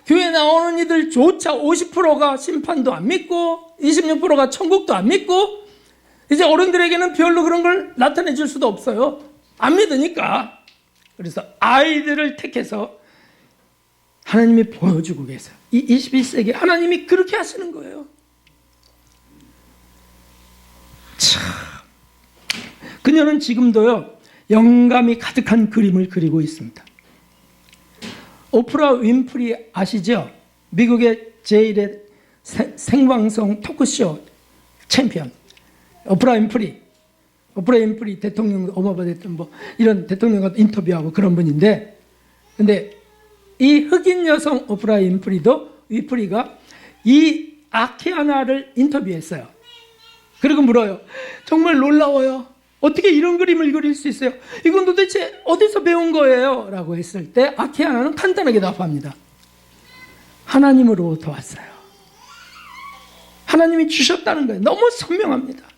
교회 나오는 이들조차 50%가 심판도 안 믿고 26%가 천국도 안 믿고 이제 어른들에게는 별로 그런 걸 나타내 줄 수도 없어요. 안 믿으니까. 그래서 아이들을 택해서 하나님이 보여주고 계세요. 이 21세기 하나님이 그렇게 하시는 거예요. 참. 그녀는 지금도요, 영감이 가득한 그림을 그리고 있습니다. 오프라 윈프리 아시죠? 미국의 제1의 생방송 토크쇼 챔피언. 오프라 윈프리 대통령, 오바마 대통령, 뭐 이런 대통령과 인터뷰하고 그런 분인데, 근데 이 흑인 여성 오프라 윈프리가 이 아키아나를 인터뷰했어요. 그리고 물어요. 정말 놀라워요. 어떻게 이런 그림을 그릴 수 있어요? 이건 도대체 어디서 배운 거예요? 라고 했을 때 아키아나는 간단하게 답합니다. 하나님으로부터 왔어요. 하나님이 주셨다는 거예요. 너무 선명합니다.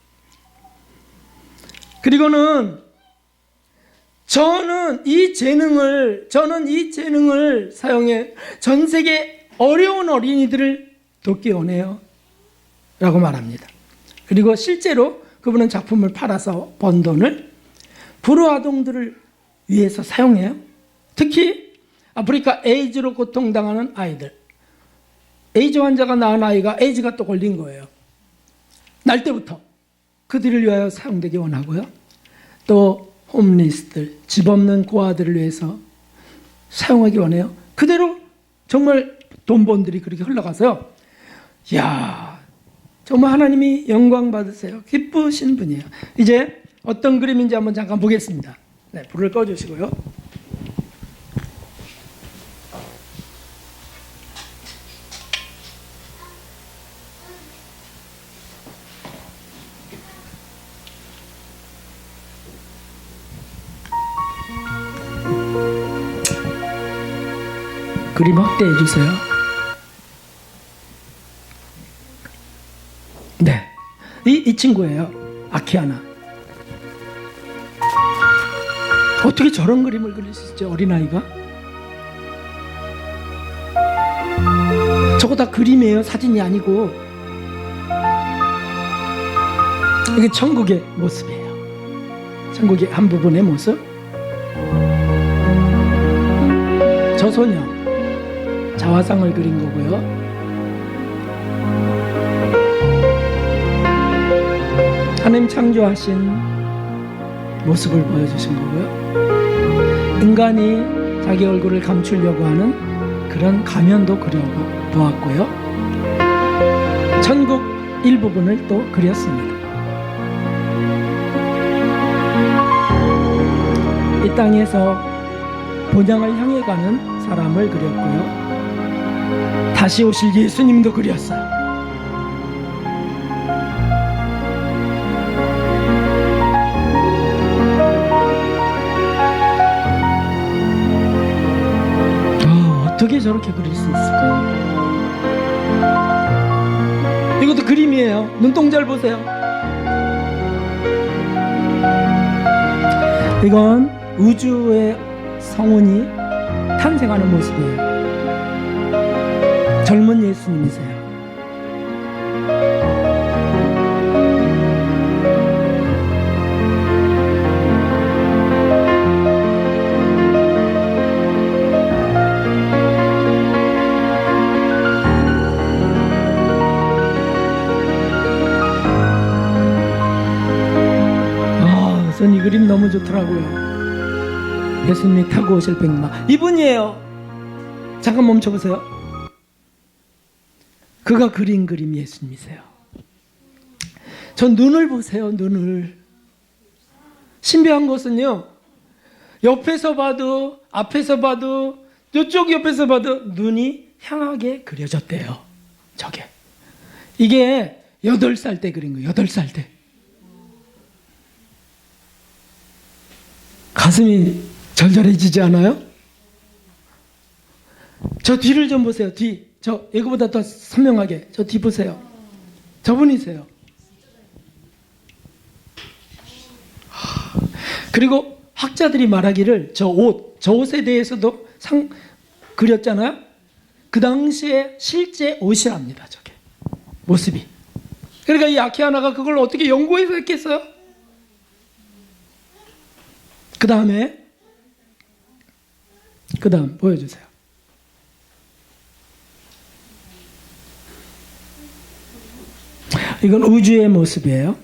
그리고는 저는 이 재능을 사용해 전 세계 어려운 어린이들을 돕기 원해요. 라고 말합니다. 그리고 실제로 그분은 작품을 팔아서 번 돈을 불우아동들을 위해서 사용해요. 특히 아프리카 에이즈로 고통당하는 아이들. 에이즈 환자가 낳은 아이가 에이즈가 또 걸린 거예요. 날 때부터 그들을 위하여 사용되기 원하고요. 또 홈리스들, 집 없는 고아들을 위해서 사용하기 원해요. 그대로 정말 돈본들이 그렇게 흘러가서요. 이야, 정말 하나님이 영광 받으세요. 기쁘신 분이에요. 이제 어떤 그림인지 한번 잠깐 보겠습니다. 네, 불을 꺼주시고요. 그림 확대해 주세요. 네, 이 친구예요. 아키아나. 어떻게 저런 그림을 그릴 수 있죠? 어린아이가? 저거 다 그림이에요. 사진이 아니고. 이게 천국의 모습이에요. 천국의 한 부분의 모습. 저 소녀 자화상을 그린 거고요. 하나님 창조하신 모습을 보여주신 거고요. 인간이 자기 얼굴을 감추려고 하는 그런 가면도 그려보았고요. 천국 일부분을 또 그렸습니다. 이 땅에서 본향을 향해 가는 사람을 그렸고요. 다시 오실 예수님도 그렸어요. 어떻게 저렇게 그릴 수 있을까요? 이것도 그림이에요. 눈동자를 보세요. 이건 우주의 성운이 탄생하는 모습이에요. 젊은 예수님이세요. 전 이 그림 너무 좋더라고요. 예수님이 타고 오실 백마. 이분이에요. 잠깐 멈춰보세요. 그가 그린 그림 예수님이세요. 저 눈을 보세요. 눈을. 신비한 것은요, 옆에서 봐도 앞에서 봐도 이쪽 옆에서 봐도 눈이 향하게 그려졌대요. 저게. 이게 8살 때 그린 거예요. 8살 때. 가슴이 절절해지지 않아요? 저 뒤를 좀 보세요. 뒤. 저 이거보다 더 선명하게. 저 뒤 보세요. 저분이세요. 그리고 학자들이 말하기를 저 옷에 대해서도 그렸잖아요. 그 당시에 실제 옷이랍니다. 저게 모습이. 그러니까 이 아키아나가 그걸 어떻게 연구해서 했겠어요? 그 다음 보여주세요. 이건 우주의 모습이에요.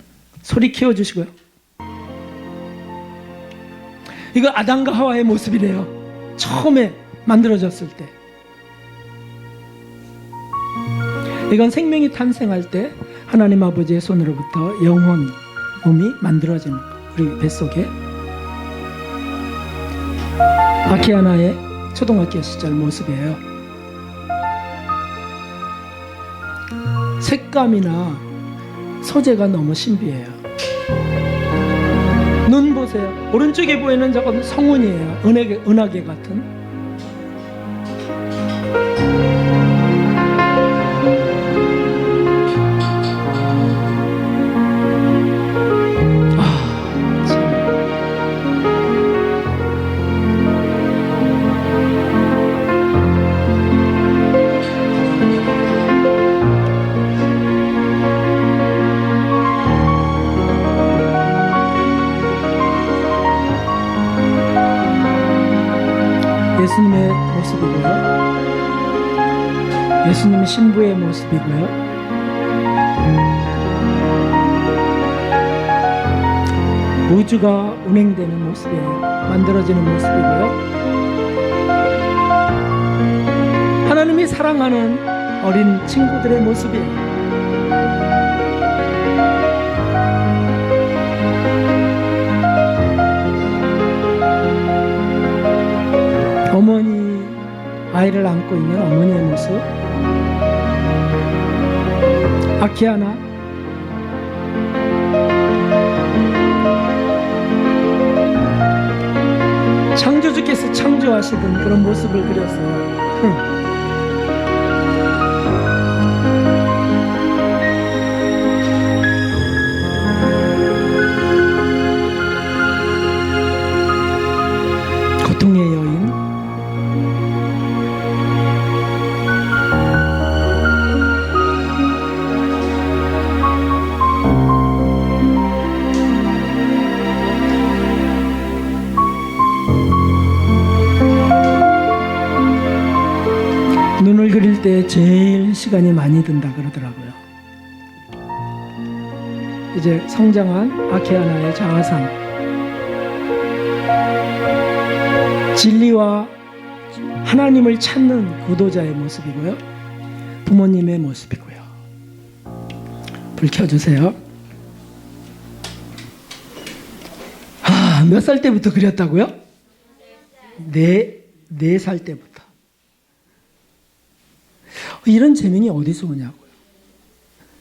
소리 키워주시고요. 이거 아담과 하와의 모습이래요. 처음에 만들어졌을 때. 이건 생명이 탄생할 때 하나님 아버지의 손으로부터 영혼, 몸이 만들어지는 거. 우리 뱃속에. 아키아나의 초등학교 시절 모습이에요. 색감이나 소재가 너무 신비해요. 눈 보세요. 오른쪽에 보이는 저건 성운이에요. 은하계 같은. 예수님의 모습이고요. 예수님의 신부의 모습이고요. 우주가 운행되는 모습이에요. 만들어지는 모습이고요. 하나님이 사랑하는 어린 친구들의 모습이에요. 어머니, 아이를 안고 있는 어머니의 모습. 아키아나. 창조주께서 창조하시던 그런 모습을 그렸어요. 고통의 여인. 눈을 그릴 때 제일 시간이 많이 든다 그러더라고요. 이제 성장한 아키아나의 자아상. 진리와 하나님을 찾는 구도자의 모습이고요. 부모님의 모습이고요. 불 켜주세요. 몇 살 때부터 그렸다고요? 4살 때부터. 이런 재능이 어디서 오냐고요.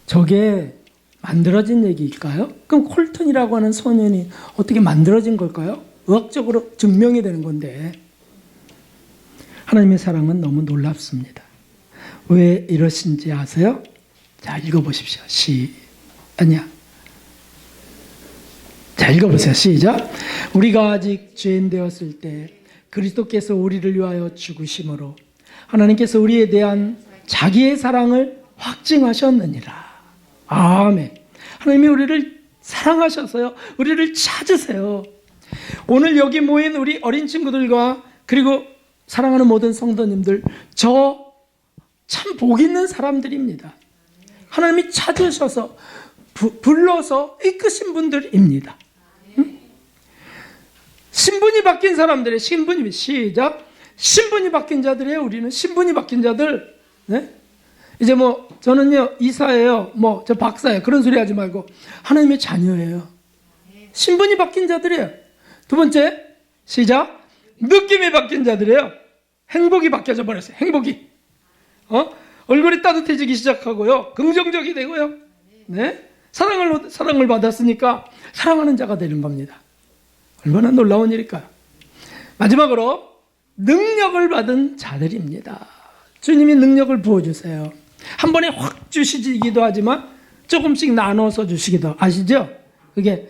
저게 만들어진 얘기일까요? 그럼 콜튼이라고 하는 소년이 어떻게 만들어진 걸까요? 의학적으로 증명이 되는 건데. 하나님의 사랑은 너무 놀랍습니다. 왜 이러신지 아세요? 자, 읽어보십시오. 자, 읽어보세요. 시작. 우리가 아직 죄인 되었을 때 그리스도께서 우리를 위하여 죽으심으로 하나님께서 우리에 대한 자기의 사랑을 확증하셨느니라. 아멘. 하나님이 우리를 사랑하셔서요. 우리를 찾으세요. 오늘 여기 모인 우리 어린 친구들과 그리고 사랑하는 모든 성도님들, 저 참 복 있는 사람들입니다. 하나님이 찾으셔서 불러서 이끄신 분들입니다. 신분이 바뀐 사람들의 신분이 시작. 신분이 바뀐 자들이에요. 우리는 신분이 바뀐 자들. 네? 이제 저는요 이사예요. 저 박사예요. 그런 소리 하지 말고 하나님의 자녀예요. 신분이 바뀐 자들이에요. 두 번째 시작. 느낌이 바뀐 자들이에요. 행복이 바뀌어져 버렸어요. 행복이. 얼굴이 따뜻해지기 시작하고요. 긍정적이 되고요. 네? 사랑을 받았으니까 사랑하는 자가 되는 겁니다. 얼마나 놀라운 일일까요? 마지막으로 능력을 받은 자들입니다. 주님이 능력을 부어주세요. 한 번에 확 주시기도 하지만 조금씩 나눠서 주시기도 아시죠? 그게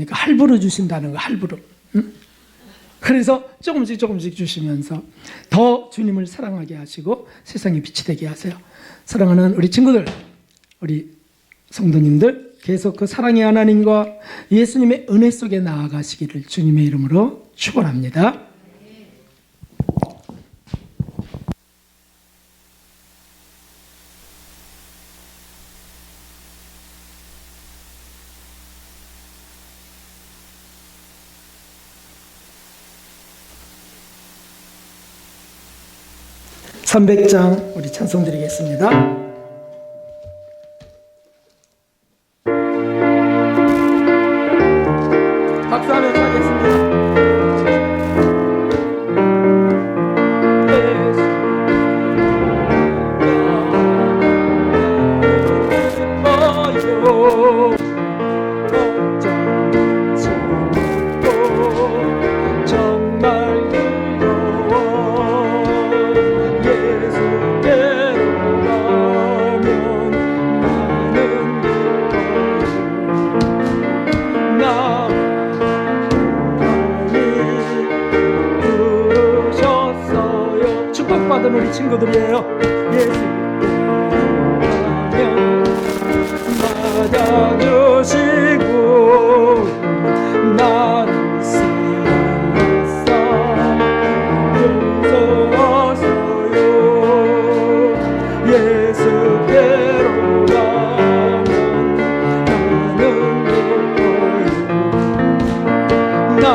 할부로 주신다는 거, 할부로. 그래서 조금씩 주시면서 더 주님을 사랑하게 하시고 세상에 빛이 되게 하세요. 사랑하는 우리 친구들, 우리 성도님들 계속 그 사랑의 하나님과 예수님의 은혜 속에 나아가시기를 주님의 이름으로 축원합니다. (300장) 우리 찬송 드리겠습니다. 박수하면서 하겠습니다. 받은 우리 친구들이에요. 예수님을 맞아주시고 나를 사랑하사 용서하소요. 예수께로 가면 나는 기뻐요. 나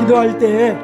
기도할 때